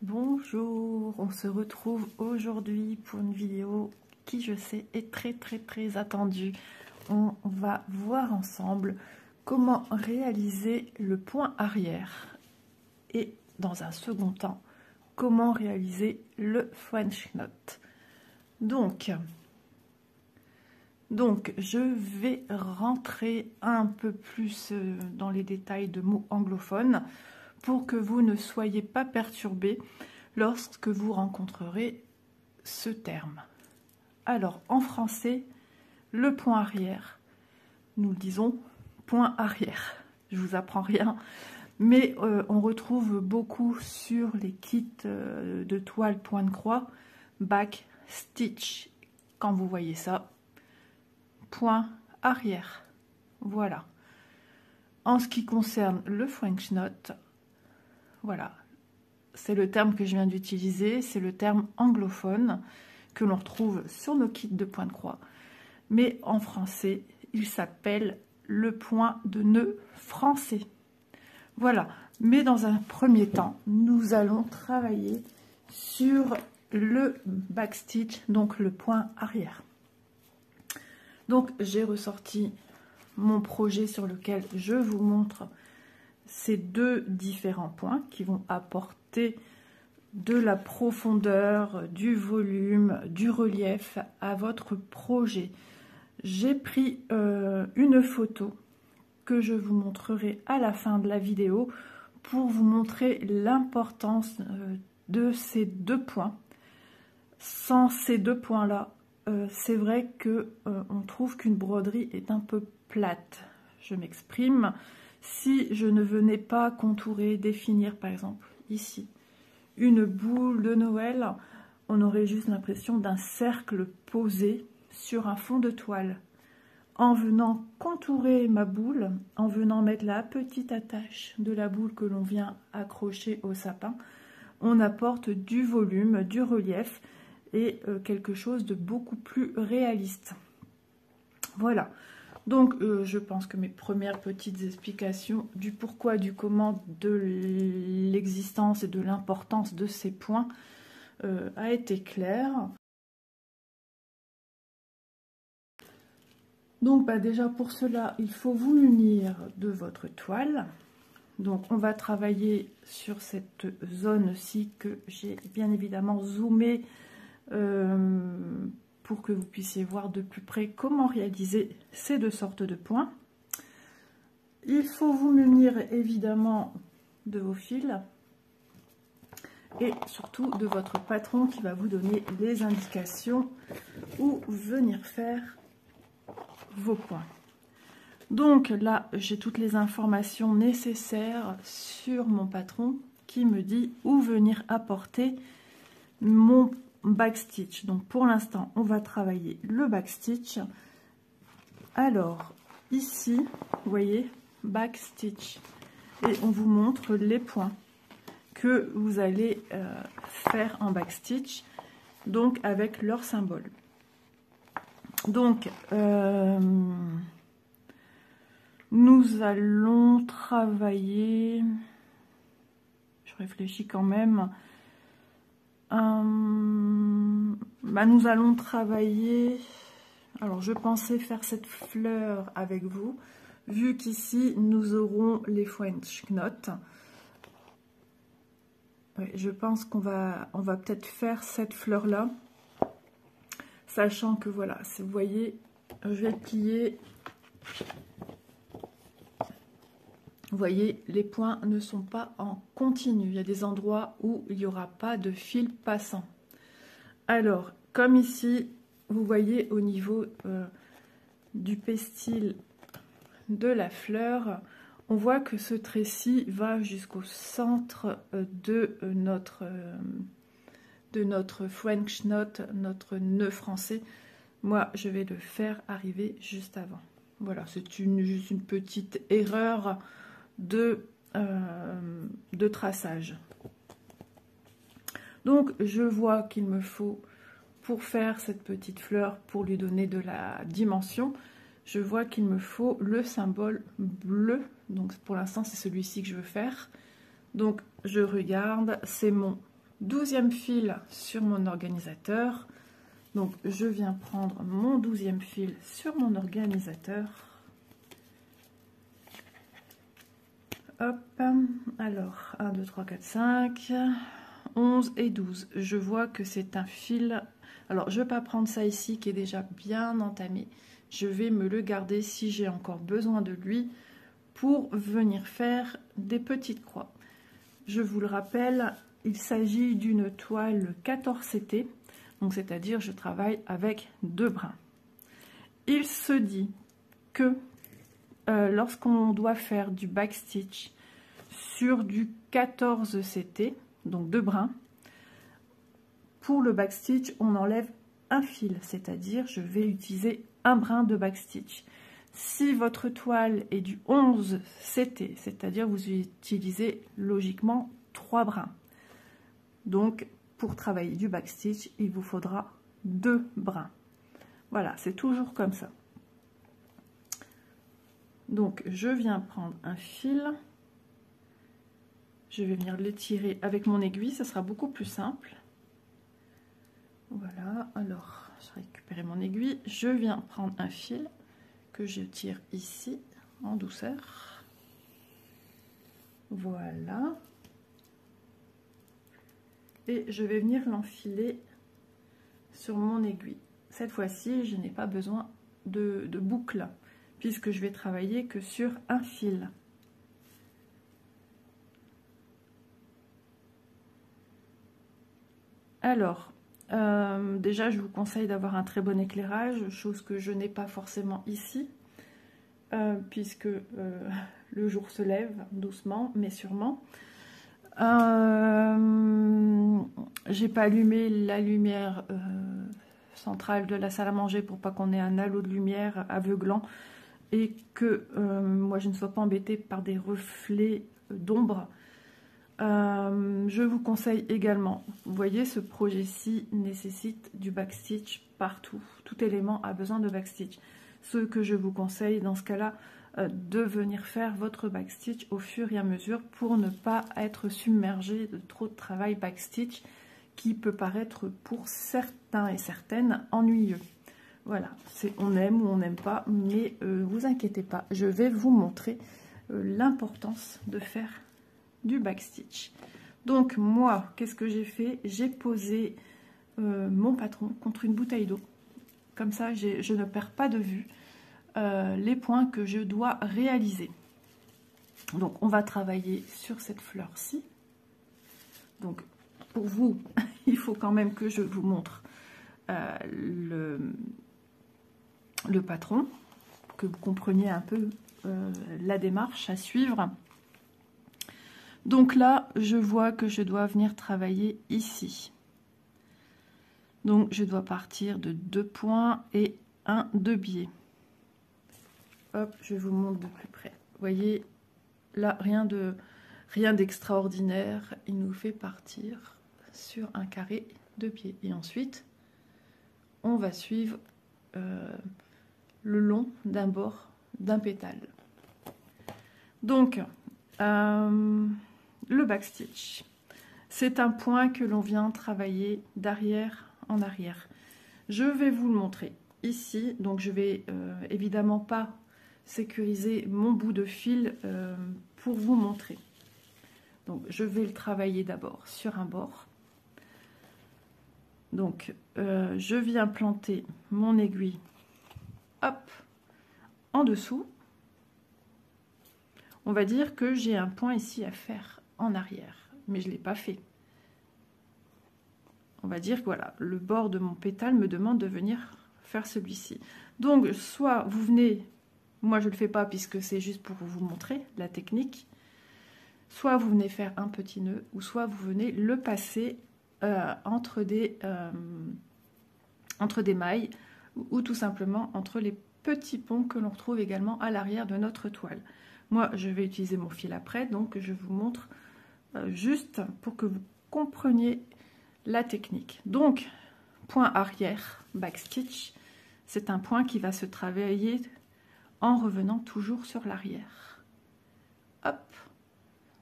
Bonjour, on se retrouve aujourd'hui pour une vidéo qui je sais est très attendue. On va voir ensemble comment réaliser le point arrière et dans un second temps comment réaliser le French knot. Donc je vais rentrer un peu plus dans les détails de mots anglophones pour que vous ne soyez pas perturbés lorsque vous rencontrerez ce terme. Alors, en français, le point arrière, nous le disons point arrière. Je vous apprends rien, mais on retrouve beaucoup sur les kits de toile point de croix, back stitch. Quand vous voyez ça, point arrière. Voilà. En ce qui concerne le French knot, voilà, c'est le terme que je viens d'utiliser, c'est le terme anglophone que l'on retrouve sur nos kits de point de croix. Mais en français, il s'appelle le point de nœud français. Voilà, mais dans un premier temps, nous allons travailler sur le backstitch, donc le point arrière. Donc j'ai ressorti mon projet sur lequel je vous montre ces deux différents points qui vont apporter de la profondeur, du volume, du relief à votre projet. J'ai pris une photo que je vous montrerai à la fin de la vidéo pour vous montrer l'importance de ces deux points. Sans ces deux points-là, c'est vrai que on trouve qu'une broderie est un peu plate. Je m'exprime. Si je ne venais pas contourer, définir par exemple ici une boule de Noël, on aurait juste l'impression d'un cercle posé sur un fond de toile. En venant contourer ma boule, en venant mettre la petite attache de la boule que l'on vient accrocher au sapin, on apporte du volume, du relief et quelque chose de beaucoup plus réaliste. Voilà. Donc, je pense que mes premières petites explications du pourquoi, du comment, de l'existence et de l'importance de ces points a été claire. Donc, déjà pour cela, il faut vous munir de votre toile. Donc, on va travailler sur cette zone-ci que j'ai bien évidemment zoomé pour que vous puissiez voir de plus près comment réaliser ces deux sortes de points. Il faut vous munir évidemment de vos fils et surtout de votre patron qui va vous donner les indications où venir faire vos points. Donc là, j'ai toutes les informations nécessaires sur mon patron qui me dit où venir apporter mon backstitch. Donc pour l'instant, on va travailler le backstitch. Alors ici, vous voyez, backstitch, et on vous montre les points que vous allez faire en backstitch, donc avec leur symbole. Donc nous allons travailler, je réfléchis quand même, nous allons travailler, alors je pensais faire cette fleur avec vous, vu qu'ici nous aurons les French knot. Ouais, je pense qu'on va peut-être faire cette fleur là, sachant que voilà, vous voyez, je vais plier. Vous voyez, les points ne sont pas en continu. Il y a des endroits où il n'y aura pas de fil passant. Alors, comme ici, vous voyez au niveau du pestil de la fleur, on voit que ce trait-ci va jusqu'au centre de notre French knot, notre nœud français. Moi, je vais le faire arriver juste avant. Voilà, c'est juste une petite erreur de traçage. Donc je vois qu'il me faut, pour faire cette petite fleur, pour lui donner de la dimension, je vois qu'il me faut le symbole bleu. Donc pour l'instant c'est celui-ci que je veux faire. Donc je regarde, c'est mon 12e fil sur mon organisateur. Donc je viens prendre mon 12e fil sur mon organisateur. Hop, alors 1, 2, 3, 4, 5, 11 et 12. Je vois que c'est un fil. Alors je ne vais pas prendre ça ici qui est déjà bien entamé. Je vais me le garder si j'ai encore besoin de lui pour venir faire des petites croix. Je vous le rappelle, il s'agit d'une toile 14 CT, donc c'est-à-dire je travaille avec 2 brins. Il se dit que lorsqu'on doit faire du backstitch sur du 14 CT, donc 2 brins, pour le backstitch, on enlève un fil, c'est-à-dire je vais utiliser un brin de backstitch. Si votre toile est du 11 CT, c'est-à-dire vous utilisez logiquement 3 brins. Donc, pour travailler du backstitch, il vous faudra 2 brins. Voilà, c'est toujours comme ça. Donc, je viens prendre un fil. Je vais venir l'étirer avec mon aiguille, ça sera beaucoup plus simple. Voilà, alors, je récupère mon aiguille. Je viens prendre un fil que je tire ici en douceur. Voilà. Et je vais venir l'enfiler sur mon aiguille. Cette fois-ci, je n'ai pas besoin de boucle puisque je vais travailler que sur un fil. Alors, déjà, je vous conseille d'avoir un très bon éclairage, chose que je n'ai pas forcément ici, puisque le jour se lève doucement, mais sûrement. J'ai pas allumé la lumière centrale de la salle à manger pour pas qu'on ait un halo de lumière aveuglant et que moi je ne sois pas embêtée par des reflets d'ombre. Je vous conseille également, vous voyez, ce projet-ci nécessite du backstitch partout. Tout élément a besoin de backstitch. Ce que je vous conseille dans ce cas-là, de venir faire votre backstitch au fur et à mesure pour ne pas être submergé de trop de travail backstitch qui peut paraître pour certains et certaines ennuyeux. Voilà, on aime ou on n'aime pas, mais vous inquiétez pas, je vais vous montrer l'importance de faire du backstitch. Donc moi, qu'est-ce que j'ai fait? J'ai posé mon patron contre une bouteille d'eau. Comme ça, je ne perds pas de vue les points que je dois réaliser. Donc on va travailler sur cette fleur-ci. Donc pour vous, il faut quand même que je vous montre le patron, pour que vous compreniez un peu la démarche à suivre. Donc là, je vois que je dois venir travailler ici. Donc je dois partir de 2 points et de biais. Hop, je vous montre de plus près. Vous voyez, là, rien d'extraordinaire. Il nous fait partir sur un carré de biais. Et ensuite, on va suivre le long d'un bord d'un pétale. Donc, le backstitch, c'est un point que l'on vient travailler d'arrière en arrière. Je vais vous le montrer ici. Donc, je vais évidemment pas sécuriser mon bout de fil pour vous montrer. Donc je vais le travailler d'abord sur un bord. Donc je viens planter mon aiguille, hop, en dessous. On va dire que j'ai un point ici à faire en arrière, mais je ne l'ai pas fait. On va dire que voilà, le bord de mon pétale me demande de venir faire celui-ci. Donc soit vous venez, moi je ne le fais pas puisque c'est juste pour vous montrer la technique, soit vous venez faire un petit nœud, ou soit vous venez le passer entre des mailles, ou tout simplement entre les petits ponts que l'on retrouve également à l'arrière de notre toile. Moi je vais utiliser mon fil après, donc je vous montre juste pour que vous compreniez la technique. Donc point arrière, backstitch, c'est un point qui va se travailler en revenant toujours sur l'arrière. Hop,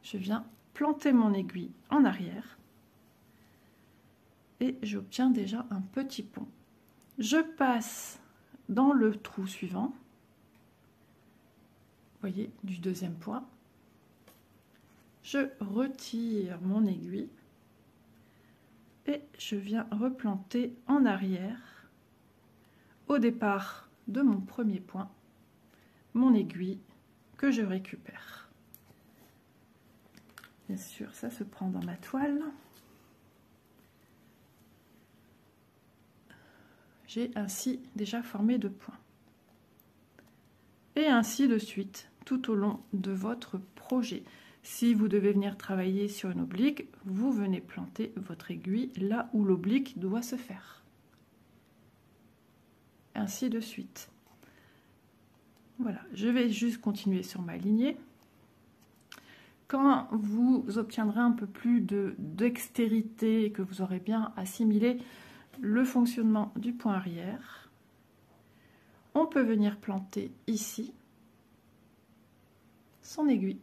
je viens planter mon aiguille en arrière. et j'obtiens déjà un petit pont. Je passe dans le trou suivant, vous voyez, du deuxième point. Je retire mon aiguille et je viens replanter en arrière, au départ de mon premier point, mon aiguille que je récupère. Bien sûr, ça se prend dans ma toile. J'ai ainsi déjà formé 2 points. Et ainsi de suite, tout au long de votre projet. Si vous devez venir travailler sur une oblique, vous venez planter votre aiguille là où l'oblique doit se faire. Ainsi de suite. Voilà, je vais juste continuer sur ma lignée. Quand vous obtiendrez un peu plus de dextérité, que vous aurez bien assimilé le fonctionnement du point arrière, on peut venir planter ici son aiguille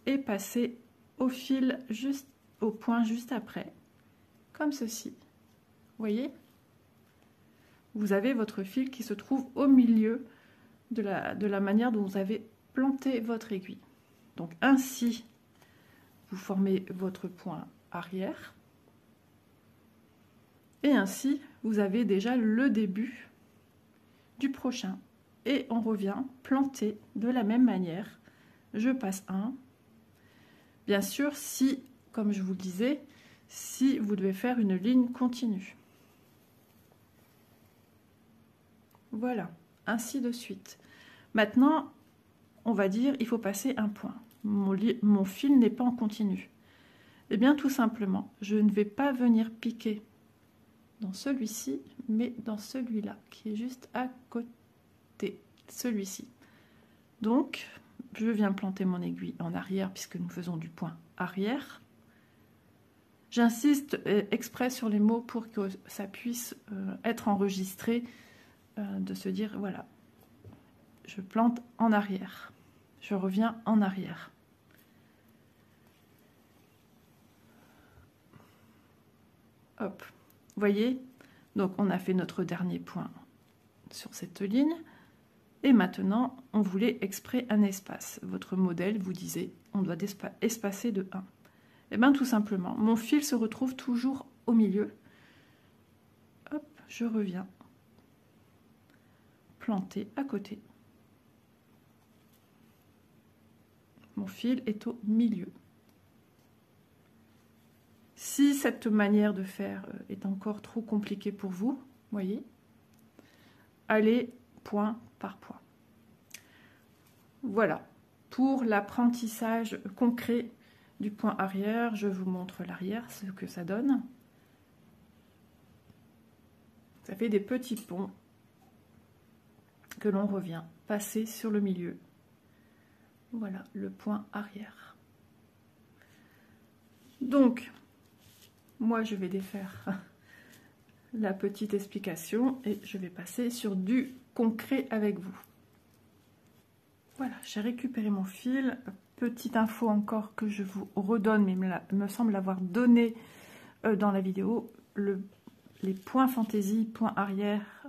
et passer au fil juste au point juste après, comme ceci. Vous voyez? Vous avez votre fil qui se trouve au milieu de la manière dont vous avez planté votre aiguille. Donc ainsi, vous formez votre point arrière. Et ainsi, vous avez déjà le début du prochain. Et on revient planter de la même manière. Je passe un. Bien sûr, si, comme je vous le disais, si vous devez faire une ligne continue. Voilà, ainsi de suite. Maintenant, on va dire, il faut passer un point. Mon fil n'est pas en continu. Eh bien, tout simplement, je ne vais pas venir piquer dans celui-ci, mais dans celui-là, qui est juste à côté, celui-ci. Donc, je viens planter mon aiguille en arrière, puisque nous faisons du point arrière. J'insiste exprès sur les mots pour que ça puisse être enregistré, de se dire, voilà, je plante en arrière, je reviens en arrière. Hop, vous voyez, donc on a fait notre dernier point sur cette ligne, et maintenant on voulait exprès un espace. Votre modèle vous disait, on doit espacer de 1. Et bien tout simplement, mon fil se retrouve toujours au milieu. Hop, je reviens planter à côté. Mon fil est au milieu. Si cette manière de faire est encore trop compliquée pour vous, voyez, allez point par point. Voilà, pour l'apprentissage concret du point arrière, je vous montre l'arrière, ce que ça donne. Ça fait des petits ponts que l'on revient passer sur le milieu. Voilà le point arrière. Donc, moi je vais défaire la petite explication et je vais passer sur du concret avec vous. Voilà, j'ai récupéré mon fil. Petite info encore que je vous redonne, mais il me semble l'avoir donné dans la vidéo, les points fantaisie, points arrière,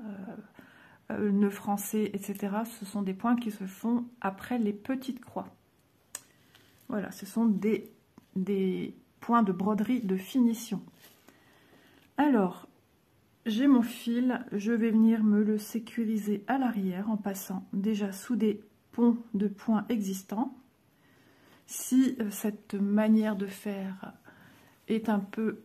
nœud français, etc. Ce sont des points qui se font après les petites croix. Voilà, ce sont des points de broderie de finition. Alors, j'ai mon fil, je vais venir me le sécuriser à l'arrière en passant déjà sous des ponts de points existants. Si cette manière de faire est un peu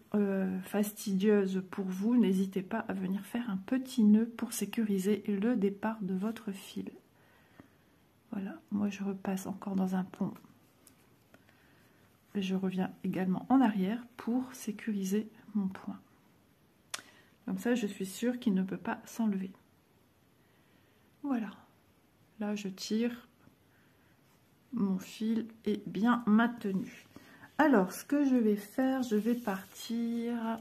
fastidieuse pour vous, n'hésitez pas à venir faire un petit nœud pour sécuriser le départ de votre fil. Voilà, moi je repasse encore dans un pont. Je reviens également en arrière pour sécuriser mon point. Comme ça, je suis sûre qu'il ne peut pas s'enlever. Voilà, là je tire, mon fil est bien maintenu. Alors, ce que je vais faire, je vais partir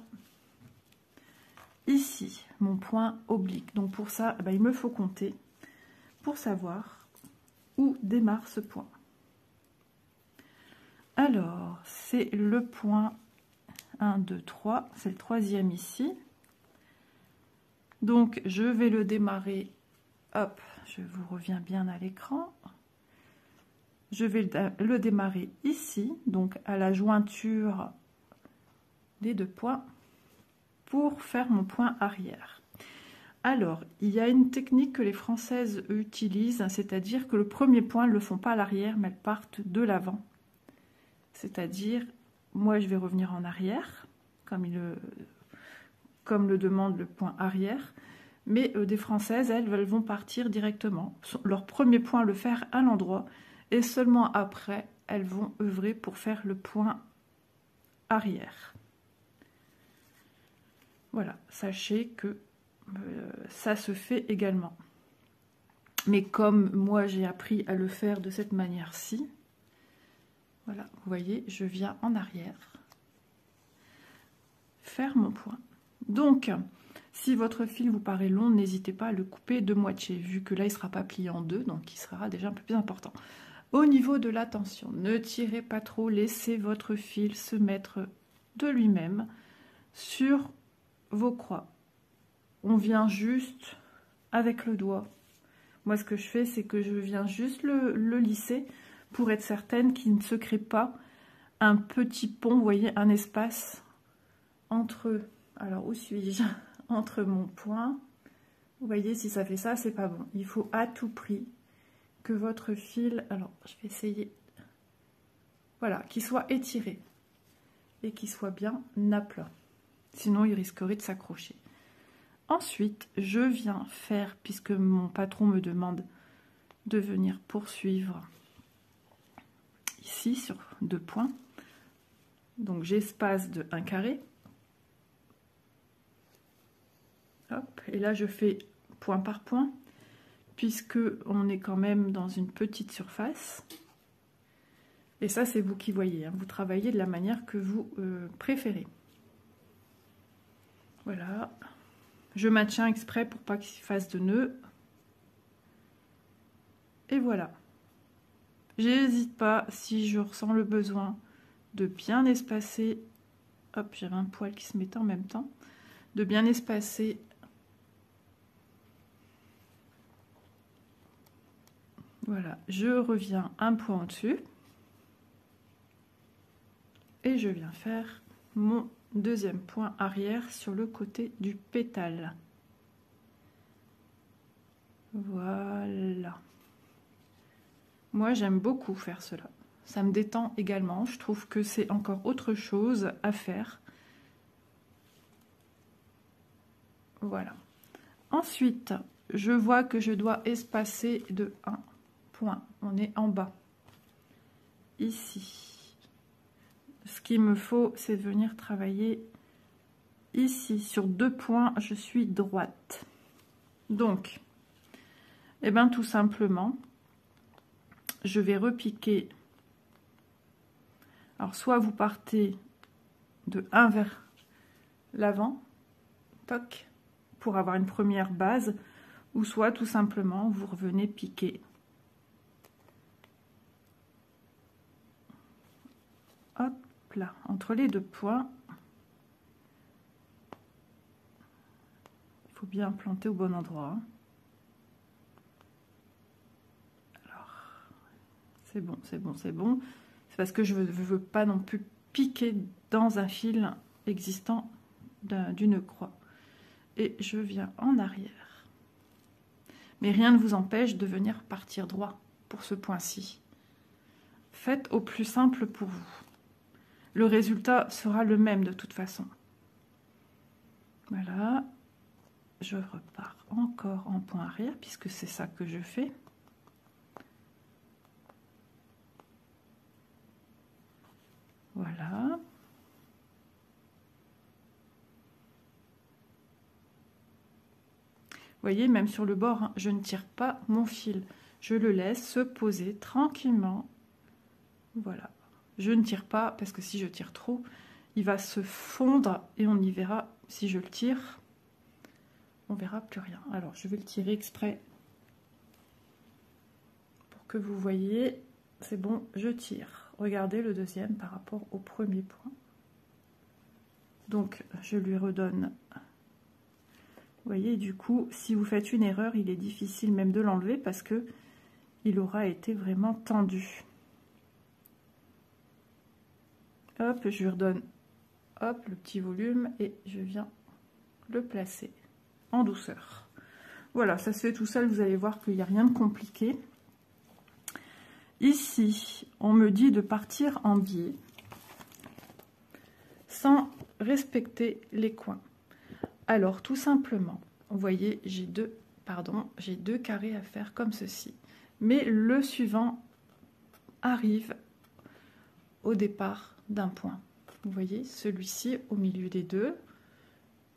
ici, mon point oblique. Donc pour ça, il me faut compter pour savoir où démarre ce point. Alors, c'est le point 1, 2, 3. C'est le troisième ici. Donc, je vais le démarrer. Hop, je vous reviens bien à l'écran. Je vais le démarrer ici, donc à la jointure des deux points, pour faire mon point arrière. Alors, il y a une technique que les Françaises utilisent, c'est-à-dire que le premier point, elles ne le font pas à l'arrière, mais elles partent de l'avant. C'est-à-dire, moi, je vais revenir en arrière, comme le demande le point arrière, mais des Françaises, elles vont partir directement. Leur premier point, le faire à l'endroit, et seulement après, elles vont œuvrer pour faire le point arrière. Voilà, sachez que ça se fait également. Mais comme moi, j'ai appris à le faire de cette manière-ci, voilà, vous voyez, je viens en arrière, faire mon point. Donc, si votre fil vous paraît long, n'hésitez pas à le couper de moitié, vu que là, il ne sera pas plié en deux, donc il sera déjà un peu plus important. Au niveau de la tension, ne tirez pas trop, laissez votre fil se mettre de lui-même sur vos croix. On vient juste avec le doigt. Moi, ce que je fais, c'est que je viens juste le lisser pour être certaine qu'il ne se crée pas un petit pont, vous voyez, un espace entre, alors où suis-je? Entre mon point. Vous voyez, si ça fait ça, c'est pas bon. Il faut à tout prix que votre fil, alors je vais essayer, voilà, qu'il soit étiré et qu'il soit bien à plat. Sinon, il risquerait de s'accrocher. Ensuite, je viens faire, puisque mon patron me demande de venir poursuivre ici sur 2 points. Donc j'espace de 1 carré. Hop, et là je fais point par point, puisque on est quand même dans une petite surface. Et ça, c'est vous qui voyez, hein. Vous travaillez de la manière que vous préférez. Voilà. Je maintiens exprès pour pas qu'il fasse de nœud. Et voilà. J'hésite pas, si je ressens le besoin, de bien espacer. Hop, j'avais un poil qui se mettait en même temps. De bien espacer. Voilà, je reviens un point au-dessus. Et je viens faire mon deuxième point arrière sur le côté du pétale. Voilà. Moi, j'aime beaucoup faire cela. Ça me détend également. Je trouve que c'est encore autre chose à faire. Voilà. Ensuite, je vois que je dois espacer de 1 point. On est en bas. Ici. Ce qu'il me faut, c'est venir travailler ici. Sur 2 points, je suis droite. Donc, eh bien, tout simplement, je vais repiquer. Alors, soit vous partez de 1 vers l'avant, toc, pour avoir une première base, ou soit tout simplement, vous revenez piquer. Hop là, entre les 2 points. Il faut bien planter au bon endroit. Alors, c'est bon, c'est bon, c'est bon. C'est parce que je ne veux pas non plus piquer dans un fil existant d'une croix. Et je viens en arrière. Mais rien ne vous empêche de venir partir droit pour ce point-ci. Faites au plus simple pour vous. Le résultat sera le même de toute façon. Voilà. Je repars encore en point arrière, puisque c'est ça que je fais. Voilà. Vous voyez, même sur le bord, hein, je ne tire pas mon fil. Je le laisse se poser tranquillement. Voilà. Je ne tire pas, parce que si je tire trop, il va se fondre et on y verra. Si je le tire, on verra plus rien. Alors, je vais le tirer exprès pour que vous voyez. C'est bon, je tire. Regardez le deuxième par rapport au premier point. Donc je lui redonne. Vous voyez, du coup, si vous faites une erreur, il est difficile même de l'enlever parce que il aura été vraiment tendu. Hop, je lui redonne, hop, le petit volume et je viens le placer en douceur. Voilà, ça se fait tout seul, vous allez voir qu'il n'y a rien de compliqué. Ici, on me dit de partir en biais sans respecter les coins. Alors, tout simplement, vous voyez, j'ai deux carrés à faire comme ceci. Mais le suivant arrive au départ d'un point. Vous voyez, celui-ci au milieu des deux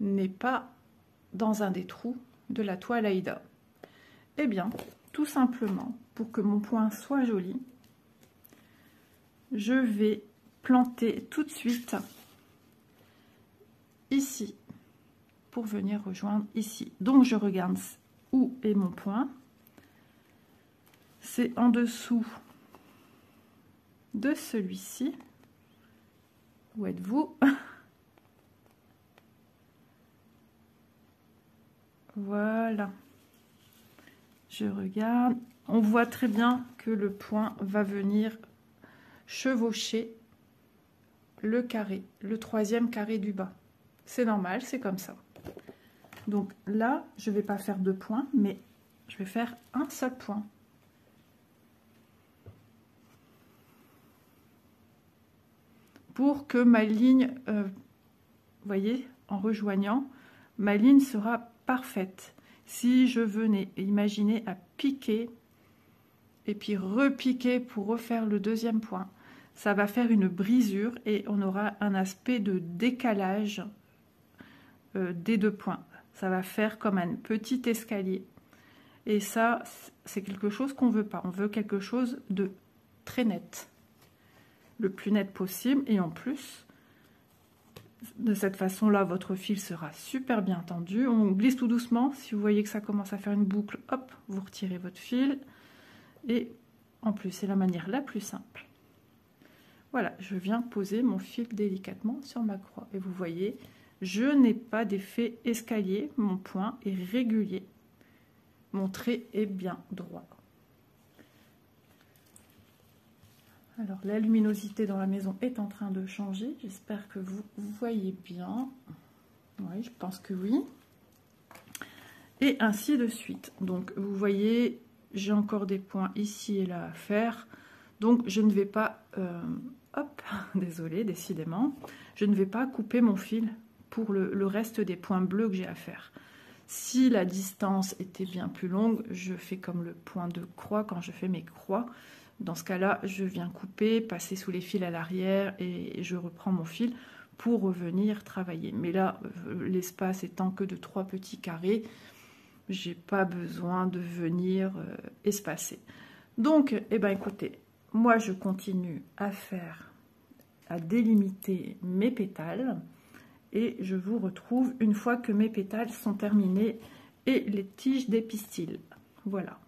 n'est pas dans un des trous de la toile Aïda. Eh bien, tout simplement, pour que mon point soit joli, je vais planter tout de suite ici pour venir rejoindre ici. Donc, je regarde où est mon point. C'est en dessous de celui-ci. Où êtes-vous? Voilà. Je regarde. On voit très bien que le point va venir chevaucher le carré, le troisième carré du bas. C'est normal, c'est comme ça. Donc là, je ne vais pas faire 2 points, mais je vais faire un seul point. Pour que ma ligne, vous voyez, en rejoignant, ma ligne sera parfaite. Si je venais, imaginez, à piquer et puis repiquer pour refaire le deuxième point, ça va faire une brisure et on aura un aspect de décalage des 2 points. Ça va faire comme un petit escalier. Et ça, c'est quelque chose qu'on ne veut pas. On veut quelque chose de très net. Le plus net possible. Et en plus, de cette façon-là, votre fil sera super bien tendu. On glisse tout doucement. Si vous voyez que ça commence à faire une boucle, hop, vous retirez votre fil. Et en plus, c'est la manière la plus simple. Voilà, je viens poser mon fil délicatement sur ma croix. Et vous voyez, je n'ai pas d'effet escalier. Mon point est régulier. Mon trait est bien droit. Alors, la luminosité dans la maison est en train de changer. J'espère que vous voyez bien. Oui, je pense que oui. Et ainsi de suite. Donc, vous voyez, j'ai encore des points ici et là à faire. Donc, je ne vais pas... hop, désolée, décidément. Je ne vais pas couper mon fil pour le reste des points bleus que j'ai à faire. Si la distance était bien plus longue, je fais comme le point de croix quand je fais mes croix. Dans ce cas-là, je viens couper, passer sous les fils à l'arrière et je reprends mon fil pour revenir travailler. Mais là, l'espace étant que de 3 petits carrés, j'ai pas besoin de venir espacer. Donc, eh ben, écoutez, moi je continue à délimiter mes pétales et je vous retrouve une fois que mes pétales sont terminés et les tiges des pistils. Voilà.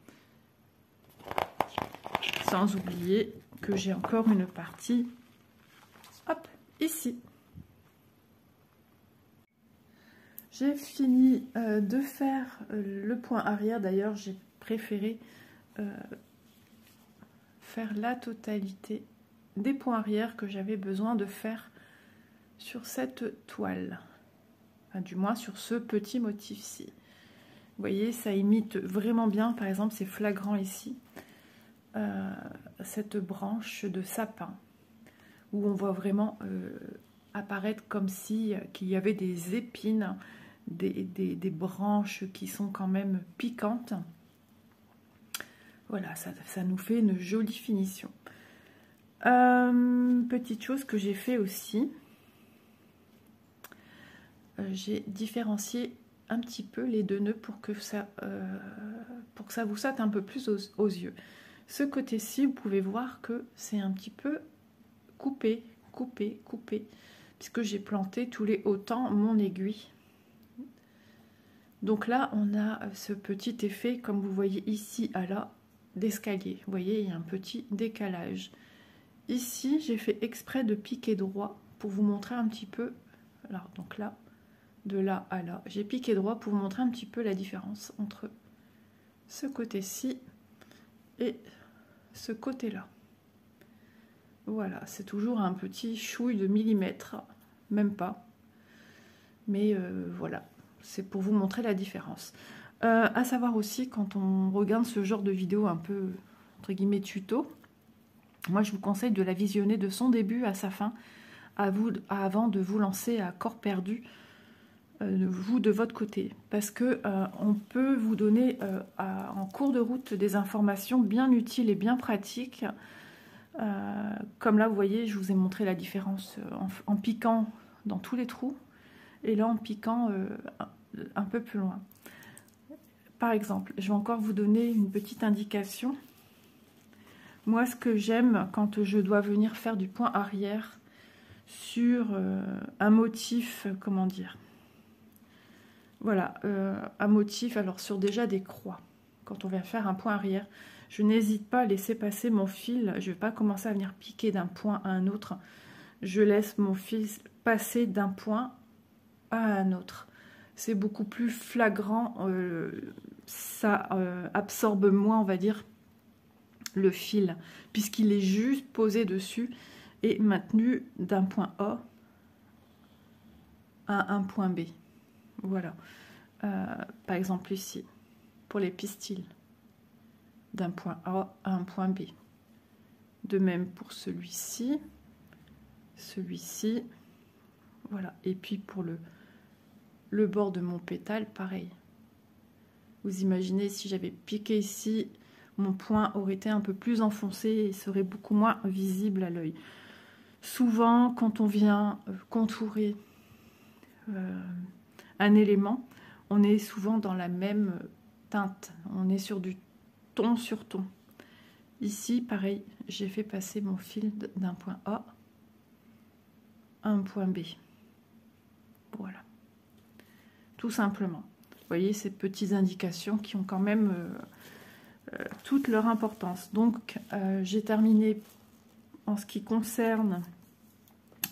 Sans oublier que j'ai encore une partie, hop, ici. J'ai fini de faire le point arrière. D'ailleurs, j'ai préféré faire la totalité des points arrière que j'avais besoin de faire sur cette toile. Enfin, du moins sur ce petit motif-ci. Vous voyez, ça imite vraiment bien. Par exemple, c'est flagrant ici. Cette branche de sapin où on voit vraiment apparaître comme si qu'il y avait des épines, des branches qui sont quand même piquantes. Voilà, ça nous fait une jolie finition. Petite chose que j'ai fait aussi, j'ai différencié un petit peu les 2 nœuds pour que ça vous saute un peu plus aux yeux. Ce côté-ci, vous pouvez voir que c'est un petit peu coupé, puisque j'ai planté tous les hautans mon aiguille. Donc là, on a ce petit effet, comme vous voyez ici, à là, d'escalier. Vous voyez, il y a un petit décalage. Ici, j'ai fait exprès de piquer droit pour vous montrer un petit peu Alors, donc là, de là à là, j'ai piqué droit pour vous montrer un petit peu la différence entre ce côté-ci et ce côté-là. Voilà, c'est toujours un petit chouille de millimètre, même pas. Mais voilà, c'est pour vous montrer la différence. À savoir aussi, quand on regarde ce genre de vidéo un peu, entre guillemets, tuto, moi je vous conseille de la visionner de son début à sa fin, avant de vous lancer à corps perdu, vous de votre côté. Parce que on peut vous donner en cours de route des informations bien utiles et bien pratiques. Comme là, vous voyez, je vous ai montré la différence en piquant dans tous les trous. Et là, en piquant un peu plus loin. Par exemple, je vais encore vous donner une petite indication. Moi, ce que j'aime quand je dois venir faire du point arrière sur un motif, comment dire, voilà, un motif, alors sur déjà des croix, quand on vient faire un point arrière, je n'hésite pas à laisser passer mon fil, je ne vais pas commencer à venir piquer d'un point à un autre, je laisse mon fil passer d'un point à un autre. C'est beaucoup plus flagrant, ça absorbe moins, on va dire, le fil, puisqu'il est juste posé dessus et maintenu d'un point A à un point B. Voilà. Par exemple ici, pour les pistils, d'un point A à un point B. De même pour celui-ci, celui-ci, voilà. Et puis pour le bord de mon pétale, pareil. Vous imaginez si j'avais piqué ici, mon point aurait été un peu plus enfoncé et serait beaucoup moins visible à l'œil. Souvent, quand on vient contourer un élément, on est souvent dans la même teinte. On est sur du ton sur ton. Ici, pareil, j'ai fait passer mon fil d'un point A à un point B. Voilà. Tout simplement. Vous voyez ces petites indications qui ont quand même toute leur importance. Donc, j'ai terminé en ce qui concerne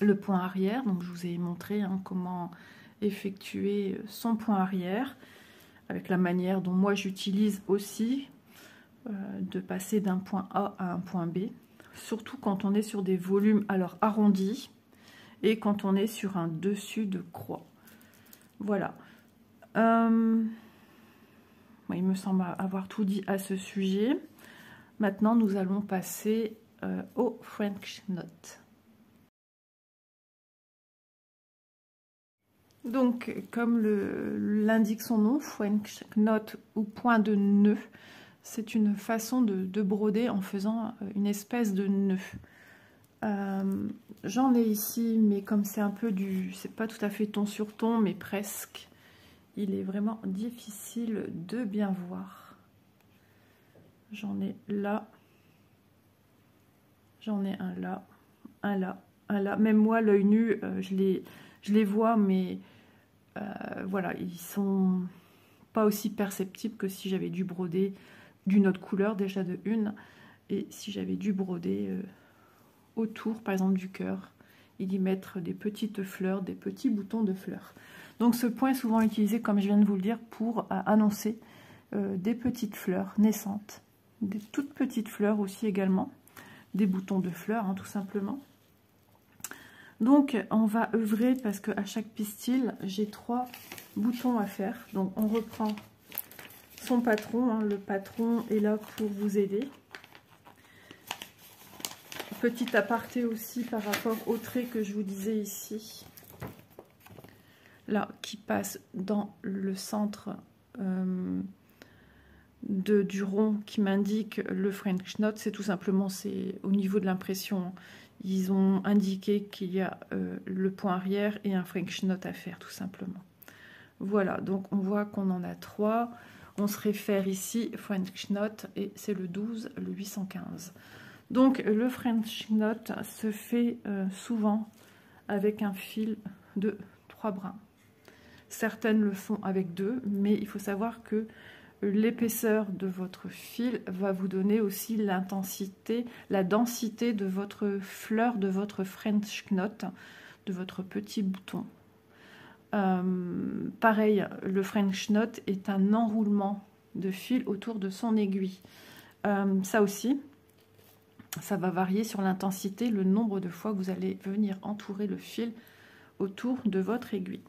le point arrière. Donc, je vous ai montré comment effectuer son point arrière avec la manière dont moi j'utilise aussi de passer d'un point A à un point B. Surtout quand on est sur des volumes alors arrondis et quand on est sur un dessus de croix. Voilà. Il me semble avoir tout dit à ce sujet. Maintenant, nous allons passer au French knot. Donc, comme l'indique son nom, French knot ou point de nœud, c'est une façon de broder en faisant une espèce de nœud. J'en ai ici, mais comme c'est un peu c'est pas tout à fait ton sur ton, mais presque. Il est vraiment difficile de bien voir. J'en ai là. J'en ai un là, un là, un là. Même moi, l'œil nu, je les vois, mais voilà, ils sont pas aussi perceptibles que si j'avais dû broder d'une autre couleur, déjà de une. Et si j'avais dû broder autour, par exemple, du cœur, et d'y mettre des petites fleurs, des petits boutons de fleurs. Donc ce point est souvent utilisé, comme je viens de vous le dire, pour annoncer des petites fleurs naissantes, des toutes petites fleurs aussi également, des boutons de fleurs tout simplement. Donc on va œuvrer parce qu'à chaque pistil, j'ai 3 boutons à faire. Donc on reprend son patron, le patron est là pour vous aider. Petit aparté aussi par rapport au trait que je vous disais ici. Là, qui passe dans le centre du rond qui m'indique le French knot. C'est tout simplement, c'est au niveau de l'impression, ils ont indiqué qu'il y a le point arrière et un French knot à faire, tout simplement. Voilà, donc on voit qu'on en a 3. On se réfère ici, French knot, et c'est le 12, le 815. Donc le French knot se fait souvent avec un fil de 3 brins. Certaines le font avec 2, mais il faut savoir que l'épaisseur de votre fil va vous donner aussi l'intensité, la densité de votre fleur, de votre French knot, de votre petit bouton. Pareil, le French knot est un enroulement de fil autour de son aiguille. Ça aussi, ça va varier sur l'intensité, le nombre de fois que vous allez venir entourer le fil autour de votre aiguille.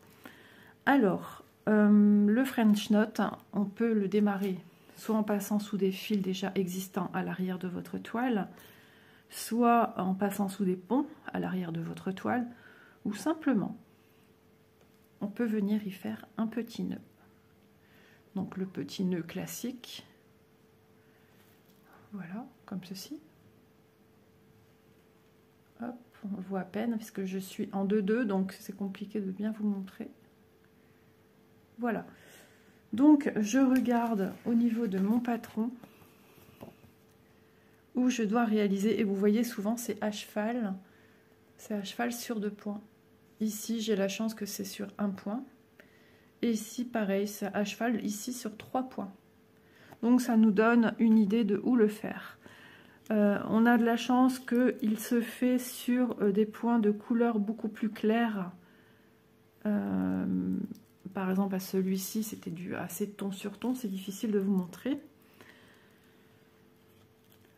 Alors, le French knot, on peut le démarrer soit en passant sous des fils déjà existants à l'arrière de votre toile, soit en passant sous des ponts à l'arrière de votre toile, ou simplement, on peut venir y faire un petit nœud. Donc le petit nœud classique, voilà, comme ceci. Hop, on le voit à peine parce que je suis en 2-2, donc c'est compliqué de bien vous montrer. Voilà. Donc je regarde au niveau de mon patron où je dois réaliser, et vous voyez souvent c'est à cheval sur 2 points. Ici j'ai la chance que c'est sur 1 point. Et ici pareil, c'est à cheval ici sur 3 points. Donc ça nous donne une idée de où le faire. On a de la chance qu'il se fait sur des points de couleur beaucoup plus clairs. Par exemple à celui-ci c'était du assez ton sur ton, c'est difficile de vous montrer.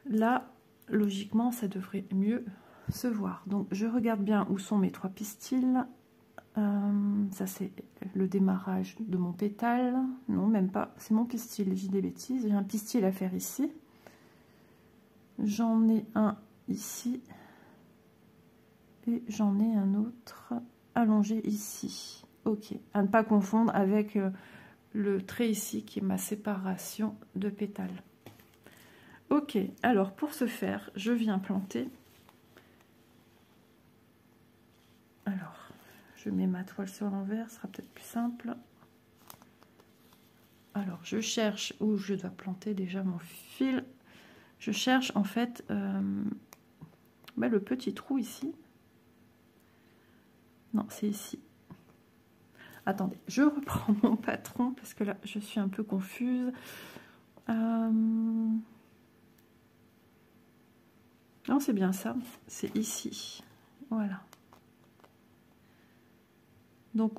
Là logiquement ça devrait mieux se voir. Donc je regarde bien où sont mes 3 pistils. Ça c'est le démarrage de mon pétale. Non, même pas, c'est mon pistil, j'ai des bêtises. J'ai un pistil à faire ici. J'en ai un ici. Et j'en ai un autre allongé ici. Ok, à ne pas confondre avec le trait ici qui est ma séparation de pétales. Ok, alors pour ce faire, je viens planter. Alors, je mets ma toile sur l'envers, ce sera peut-être plus simple. Alors, je cherche où je dois planter déjà mon fil. Je cherche en fait le petit trou ici. Non, c'est ici. Attendez, je reprends mon patron parce que là, je suis un peu confuse. Non, c'est bien ça. C'est ici. Voilà. Donc,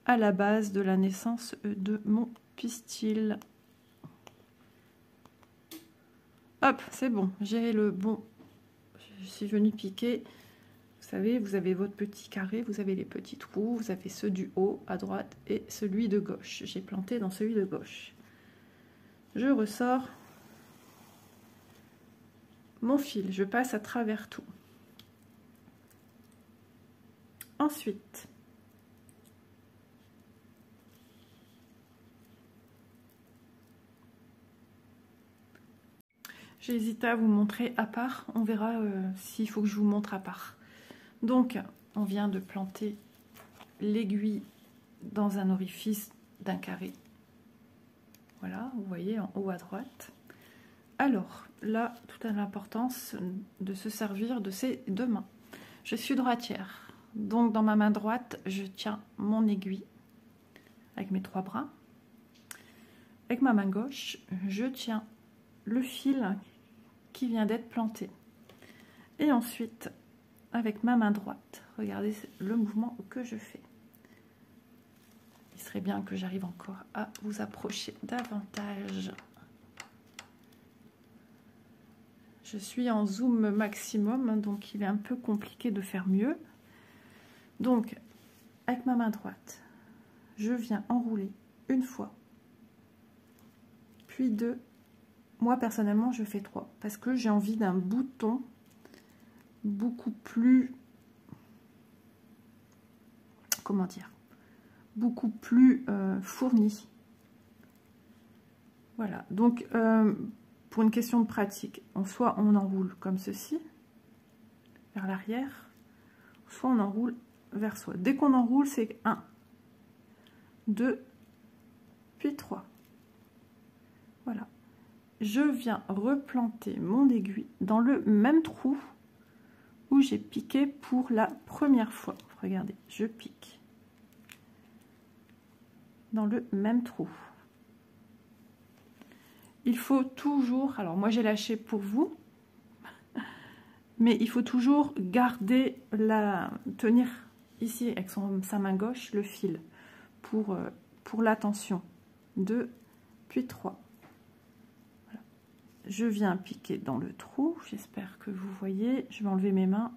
à la base de la naissance de mon pistil. Hop, c'est bon. J'ai le bon. Je suis venue piquer. Vous savez, vous avez votre petit carré, vous avez les petits trous, vous avez ceux du haut à droite et celui de gauche. J'ai planté dans celui de gauche. Je ressors mon fil, je passe à travers tout. Ensuite, j'ai hésité à vous montrer à part, on verra s'il faut que je vous montre à part. Donc, on vient de planter l'aiguille dans un orifice d'un carré. Voilà, vous voyez en haut à droite. Alors, là, toute l'importance de se servir de ces 2 mains. Je suis droitière, donc dans ma main droite, je tiens mon aiguille avec mes 3 bras. Avec ma main gauche, je tiens le fil qui vient d'être planté. Et ensuite, avec ma main droite, regardez le mouvement que je fais. Il serait bien que j'arrive encore à vous approcher davantage. Je suis en zoom maximum, donc il est un peu compliqué de faire mieux. Donc, avec ma main droite, je viens enrouler une fois, puis 2. Moi, personnellement, je fais 3, parce que j'ai envie d'un bouton beaucoup plus, comment dire, beaucoup plus fourni. Voilà, donc pour une question de pratique, soit on enroule comme ceci, vers l'arrière, soit on enroule vers soi. Dès qu'on enroule, c'est 1, 2, puis 3. Voilà. Je viens replanter mon aiguille dans le même trou où j'ai piqué pour la première fois. Regardez, je pique dans le même trou. Il faut toujours, alors moi j'ai lâché pour vous, mais il faut toujours garder tenir ici avec sa main gauche le fil. pour la tension. 2, puis 3. Voilà. Je viens piquer dans le trou. J'espère que vous voyez. Je vais enlever mes mains.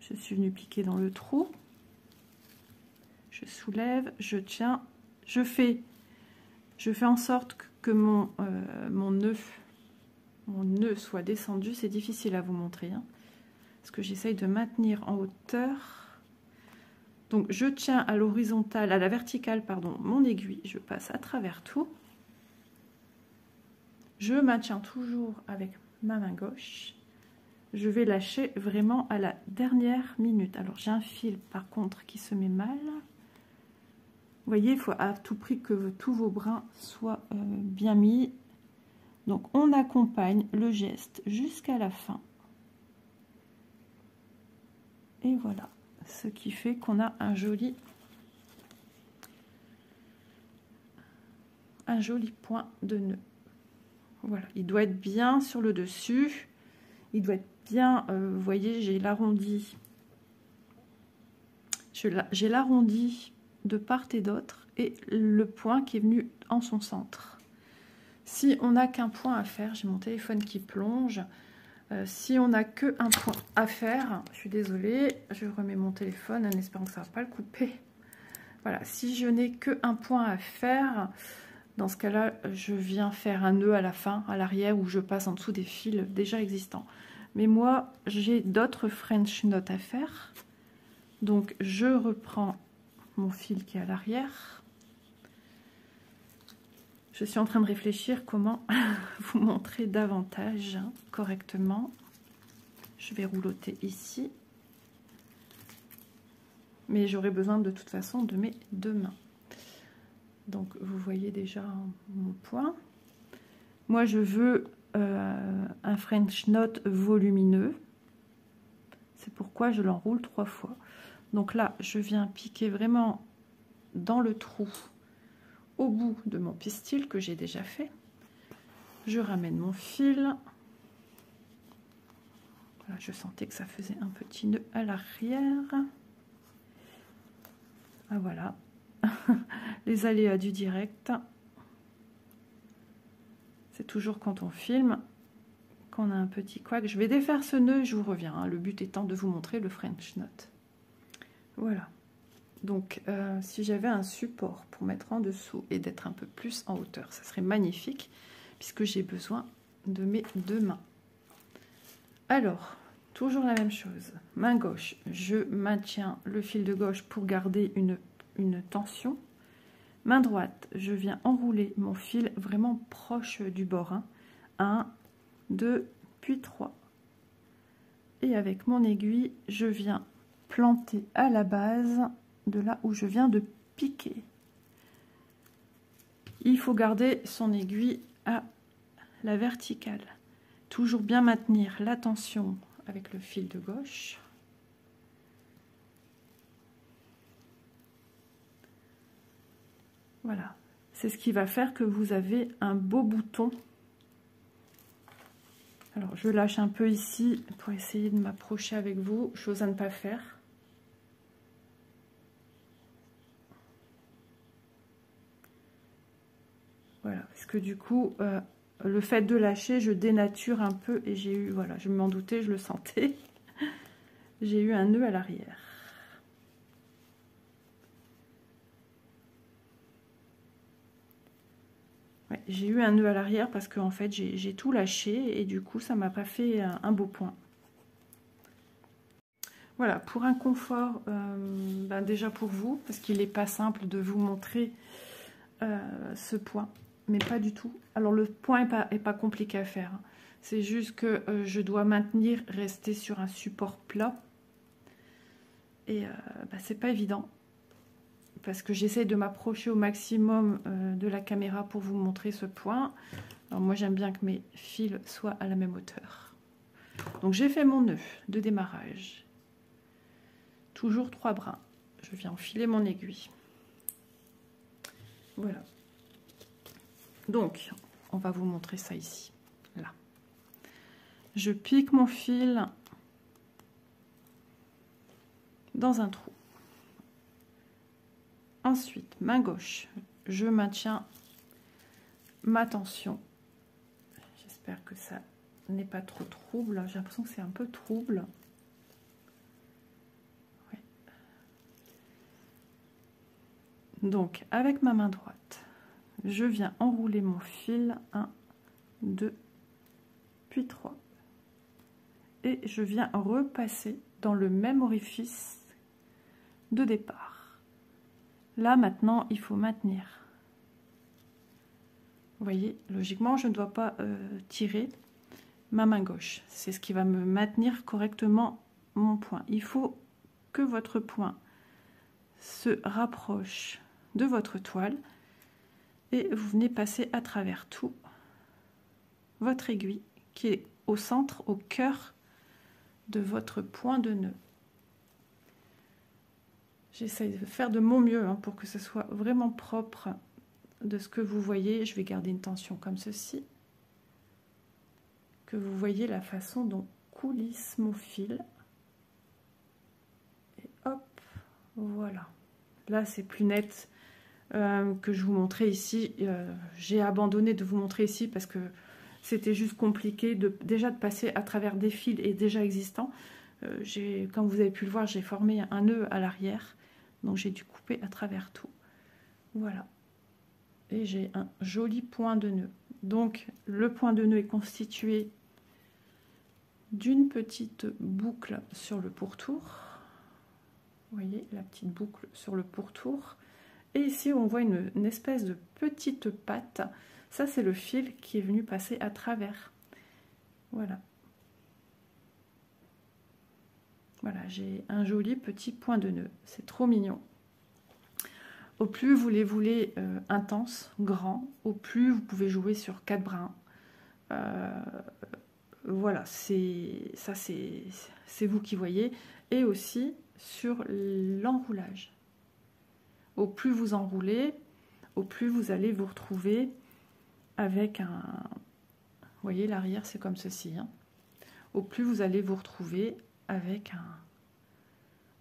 Je suis venue piquer dans le trou. Je soulève, je tiens. Je fais en sorte que mon nœud soit descendu. C'est difficile à vous montrer, hein, parce que j'essaye de maintenir en hauteur. Donc je tiens à l'horizontale, à la verticale, pardon, mon aiguille. Je passe à travers tout. Je maintiens toujours avec ma main gauche. Je vais lâcher vraiment à la dernière minute. Alors j'ai un fil par contre qui se met mal. Vous voyez, il faut à tout prix que tous vos brins soient bien mis. Donc on accompagne le geste jusqu'à la fin. Et voilà, ce qui fait qu'on a un joli point de nœud. Voilà, il doit être bien sur le dessus. Il doit être bien, vous voyez, j'ai l'arrondi. J'ai l'arrondi de part et d'autre et le point qui est venu en son centre. Si on n'a qu'un point à faire, j'ai mon téléphone qui plonge. Si on n'a qu'un point à faire, je suis désolée, je remets mon téléphone en espérant que ça ne va pas le couper. Voilà, si je n'ai qu'un point à faire, dans ce cas-là, je viens faire un nœud à la fin, à l'arrière, où je passe en dessous des fils déjà existants. Mais moi, j'ai d'autres French knots à faire. Donc, je reprends mon fil qui est à l'arrière. Je suis en train de réfléchir comment vous montrer davantage correctement. Je vais rouloter ici. Mais j'aurai besoin de toute façon de mes deux mains. Donc vous voyez déjà mon point. Moi je veux un French knot volumineux. C'est pourquoi je l'enroule 3 fois. Donc là je viens piquer vraiment dans le trou au bout de mon pistil que j'ai déjà fait. Je ramène mon fil. Voilà, je sentais que ça faisait un petit nœud à l'arrière. Ah voilà, les aléas du direct. C'est toujours quand on filme qu'on a un petit couac. Je vais défaire ce nœud, je vous reviens, hein, le but étant de vous montrer le French knot. Voilà. Donc, si j'avais un support pour mettre en dessous et d'être un peu plus en hauteur, ça serait magnifique, puisque j'ai besoin de mes deux mains. Alors, toujours la même chose. Main gauche, je maintiens le fil de gauche pour garder une tension. Main droite, je viens enrouler mon fil vraiment proche du bord. 1, 2, puis 3. Et avec mon aiguille, je viens planter à la base de là où je viens de piquer. Il faut garder son aiguille à la verticale. Toujours bien maintenir la tension avec le fil de gauche. Voilà, c'est ce qui va faire que vous avez un beau bouton. Alors je lâche un peu ici pour essayer de m'approcher avec vous, chose à ne pas faire. Voilà, parce que du coup, le fait de lâcher, je dénature un peu et j'ai eu, voilà, je m'en doutais, je le sentais. J'ai eu un nœud à l'arrière. Ouais, j'ai eu un nœud à l'arrière parce qu'en fait, j'ai tout lâché et du coup, ça m'a pas fait un beau point. Voilà, pour un confort, ben déjà pour vous, parce qu'il n'est pas simple de vous montrer ce point. Mais pas du tout. Alors le point est pas compliqué à faire. C'est juste que je dois maintenir, rester sur un support plat. Et c'est pas évident. Parce que j'essaie de m'approcher au maximum de la caméra pour vous montrer ce point. Alors moi j'aime bien que mes fils soient à la même hauteur. Donc j'ai fait mon nœud de démarrage. Toujours 3 brins. Je viens enfiler mon aiguille. Voilà. Donc, on va vous montrer ça ici, là. Je pique mon fil dans un trou. Ensuite, main gauche, je maintiens ma tension. J'espère que ça n'est pas trop trouble. J'ai l'impression que c'est un peu trouble. Ouais. Donc, avec ma main droite, je viens enrouler mon fil. 1, 2, puis 3. Et je viens repasser dans le même orifice de départ. Là, maintenant, il faut maintenir. Vous voyez, logiquement, je ne dois pas tirer ma main gauche. C'est ce qui va me maintenir correctement mon point. Il faut que votre point se rapproche de votre toile et vous venez passer à travers tout votre aiguille qui est au centre, au cœur de votre point de nœud. J'essaie de faire de mon mieux pour que ce soit vraiment propre de ce que vous voyez. Je vais garder une tension comme ceci, que vous voyez la façon dont coulisse mon fil. Et hop, voilà. Là, c'est plus net que je vous montrais ici. J'ai abandonné de vous montrer ici parce que c'était juste compliqué déjà de passer à travers des fils et déjà existants. Comme vous avez pu le voir, j'ai formé un nœud à l'arrière. Donc j'ai dû couper à travers tout. Voilà. Et j'ai un joli point de nœud. Donc le point de nœud est constitué d'une petite boucle sur le pourtour. Vous voyez la petite boucle sur le pourtour. Et ici on voit une espèce de petite patte. Ça c'est le fil qui est venu passer à travers. Voilà. Voilà, j'ai un joli petit point de nœud. C'est trop mignon. Au plus vous les voulez intenses, grands, au plus vous pouvez jouer sur 4 brins. Voilà, c'est vous qui voyez. Et aussi sur l'enroulage. Au plus vous enroulez, au plus vous allez vous retrouver avec un... Vous voyez, l'arrière, c'est comme ceci. Au plus vous allez vous retrouver avec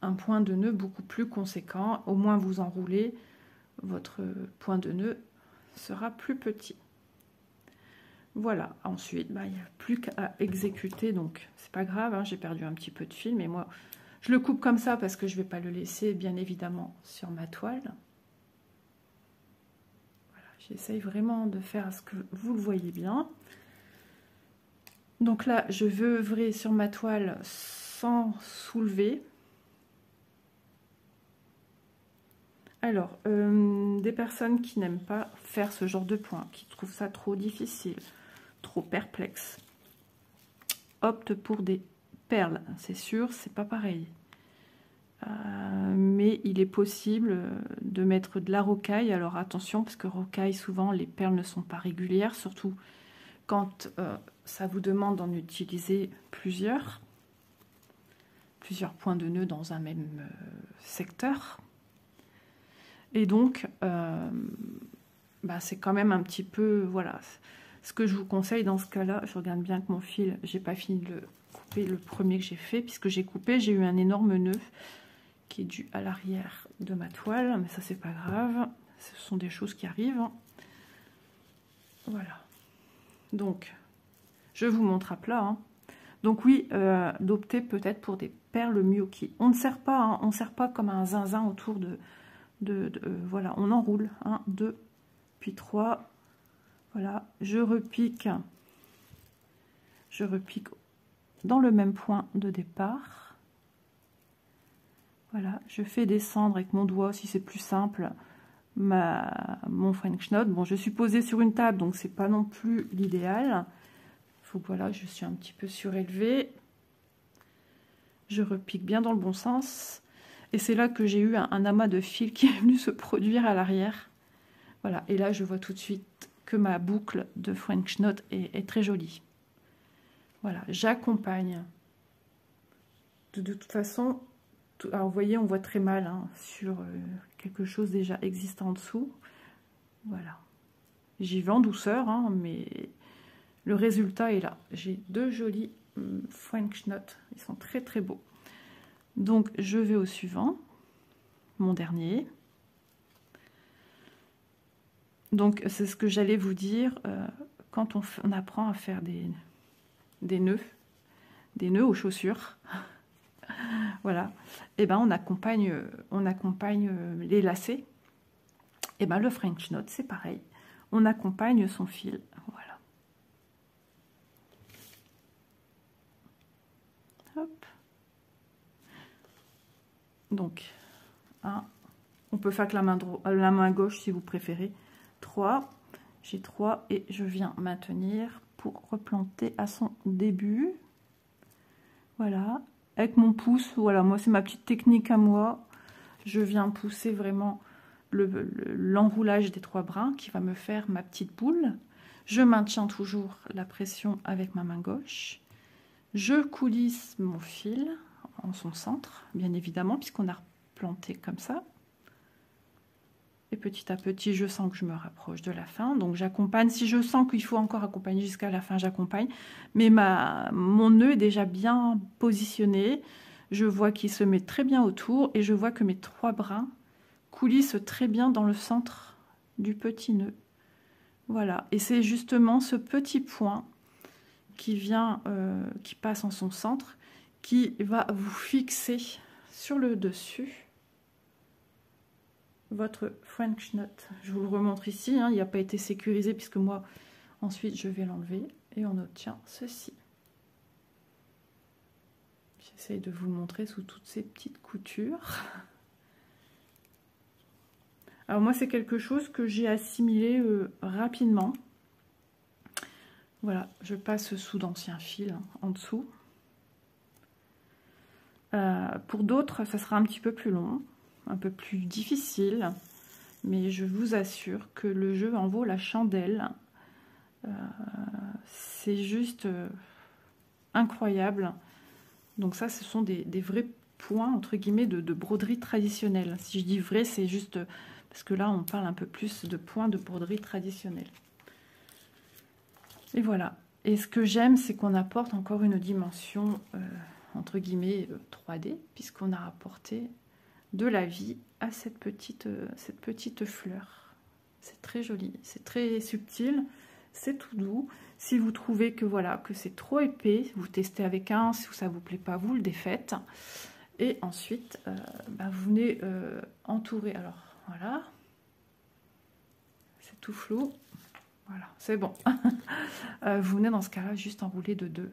un point de nœud beaucoup plus conséquent. Au moins vous enroulez, votre point de nœud sera plus petit. Voilà, ensuite, il n'y a plus qu'à exécuter, donc c'est pas grave, j'ai perdu un petit peu de fil, mais moi, je le coupe comme ça parce que je ne vais pas le laisser, bien évidemment, sur ma toile. Voilà, j'essaye vraiment de faire à ce que vous le voyez bien. Donc là, je veux œuvrer sur ma toile sans soulever. Alors, des personnes qui n'aiment pas faire ce genre de point, qui trouvent ça trop difficile, trop perplexe, optent pour des perles. C'est sûr, c'est pas pareil. Mais il est possible de mettre de la rocaille. Alors attention, parce que rocaille, souvent, les perles ne sont pas régulières, surtout quand ça vous demande d'en utiliser plusieurs points de nœud dans un même secteur. Et donc, c'est quand même un petit peu, voilà, ce que je vous conseille dans ce cas-là. Je regarde bien que mon fil, j'ai pas fini de le couper, le premier que j'ai fait, puisque j'ai coupé, j'ai eu un énorme nœud qui est dû à l'arrière de ma toile, mais ça c'est pas grave, ce sont des choses qui arrivent. Voilà. Donc, je vous montre à plat. Donc oui, d'opter peut-être pour des perles Miyuki. On ne serre pas, on ne serre pas comme un zinzin autour de voilà, on enroule. 1, 2, puis 3. Voilà, je repique dans le même point de départ. Voilà, je fais descendre avec mon doigt, si c'est plus simple, mon French knot. Bon, je suis posée sur une table, donc c'est pas non plus l'idéal. Il faut que, voilà, je suis un petit peu surélevée. Je repique bien dans le bon sens. Et c'est là que j'ai eu un amas de fils qui est venu se produire à l'arrière. Voilà, et là je vois tout de suite que ma boucle de French knot est très jolie. Voilà, j'accompagne. De toute façon, alors vous voyez, on voit très mal sur quelque chose déjà existant en dessous. Voilà. J'y vais en douceur, mais le résultat est là. J'ai deux jolis French knot. Ils sont très très beaux. Donc je vais au suivant, mon dernier. Donc c'est ce que j'allais vous dire, quand on apprend à faire des nœuds aux chaussures, voilà, et ben on accompagne les lacets, et ben le French knot c'est pareil, on accompagne son fil, voilà. Hop. Donc, 1, on peut faire que la main gauche si vous préférez, 3, j'ai 3 et je viens maintenir pour replanter à son début, voilà, avec mon pouce, voilà, moi c'est ma petite technique à moi, je viens pousser vraiment l'enroulage des 3 brins qui va me faire ma petite boule, je maintiens toujours la pression avec ma main gauche, je coulisse mon fil en son centre, bien évidemment, puisqu'on a replanté comme ça. Et petit à petit, je sens que je me rapproche de la fin. Donc j'accompagne. Si je sens qu'il faut encore accompagner jusqu'à la fin, j'accompagne. Mais mon nœud est déjà bien positionné. Je vois qu'il se met très bien autour. Et je vois que mes 3 brins coulissent très bien dans le centre du petit nœud. Voilà. Et c'est justement ce petit point qui vient, qui passe en son centre, qui va vous fixer sur le dessus votre French knot. Je vous le remontre ici, hein, il n'a pas été sécurisé puisque moi ensuite je vais l'enlever et on obtient ceci. J'essaye de vous le montrer sous toutes ces petites coutures. Alors moi c'est quelque chose que j'ai assimilé rapidement. Voilà, je passe sous d'anciens fils hein, en dessous. Pour d'autres ça sera un petit peu plus long, un peu plus difficile, mais je vous assure que le jeu en vaut la chandelle. C'est juste incroyable. Donc ça, ce sont des vrais points, entre guillemets, de broderie traditionnelle. Si je dis vrai, c'est juste parce que là, on parle un peu plus de points de broderie traditionnelle. Et voilà. Et ce que j'aime, c'est qu'on apporte encore une dimension, entre guillemets, 3D, puisqu'on a apporté de la vie à cette petite fleur. C'est très joli, c'est très subtil, c'est tout doux. Si vous trouvez que voilà que c'est trop épais, vous testez avec un, si ça vous plaît pas, vous le défaites. Et ensuite, vous venez entourer. Alors voilà, c'est tout flou. Voilà, c'est bon. Vous venez dans ce cas-là juste enrouler de 2.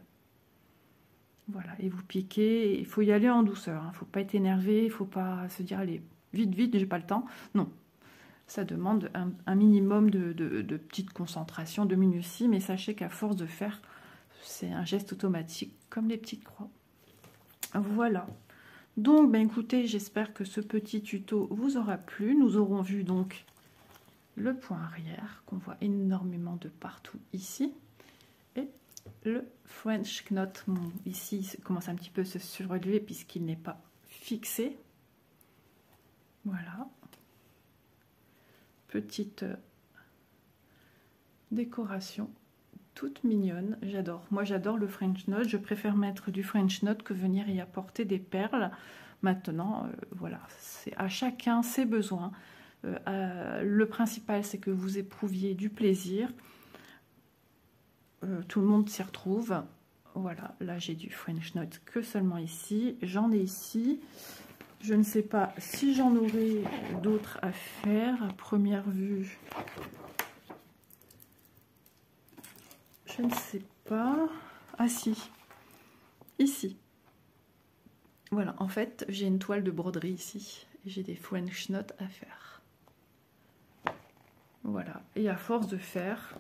Voilà, et vous piquez, il faut y aller en douceur, il ne faut pas être énervé, il ne faut pas se dire, allez, vite, vite, j'ai pas le temps. Non, ça demande un minimum de petite concentration, de minutie, mais sachez qu'à force de faire, c'est un geste automatique, comme les petites croix. Voilà. Donc, écoutez, j'espère que ce petit tuto vous aura plu. Nous aurons vu donc le point arrière, qu'on voit énormément de partout ici, et le French knot, ici il commence un petit peu à se surélever puisqu'il n'est pas fixé. Voilà. Petite décoration toute mignonne, j'adore. Moi j'adore le French knot, je préfère mettre du French knot que venir y apporter des perles. Maintenant, voilà, c'est à chacun ses besoins. Le principal c'est que vous éprouviez du plaisir. Tout le monde s'y retrouve. Voilà, là j'ai du French knot que seulement ici. J'en ai ici. Je ne sais pas si j'en aurai d'autres à faire. À première vue, je ne sais pas. Ah si, ici. Voilà, en fait, j'ai une toile de broderie ici. Et j'ai des French knot à faire. Voilà, et à force de faire,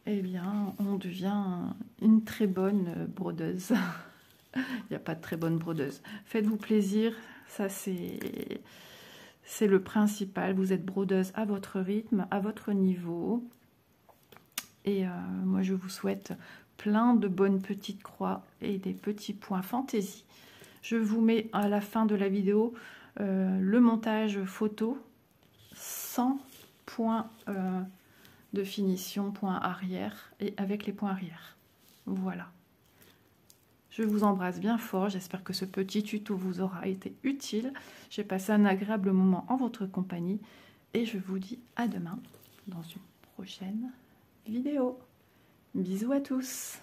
eh bien, on devient une très bonne brodeuse. Il n'y a pas de très bonne brodeuse. Faites-vous plaisir, ça c'est le principal. Vous êtes brodeuse à votre rythme, à votre niveau. Et moi, je vous souhaite plein de bonnes petites croix et des petits points fantaisie. Je vous mets à la fin de la vidéo le montage photo sans points de finition, point arrière et avec les points arrière. Voilà. Je vous embrasse bien fort. J'espère que ce petit tuto vous aura été utile. J'ai passé un agréable moment en votre compagnie et je vous dis à demain. dans une prochaine vidéo. Bisous à tous!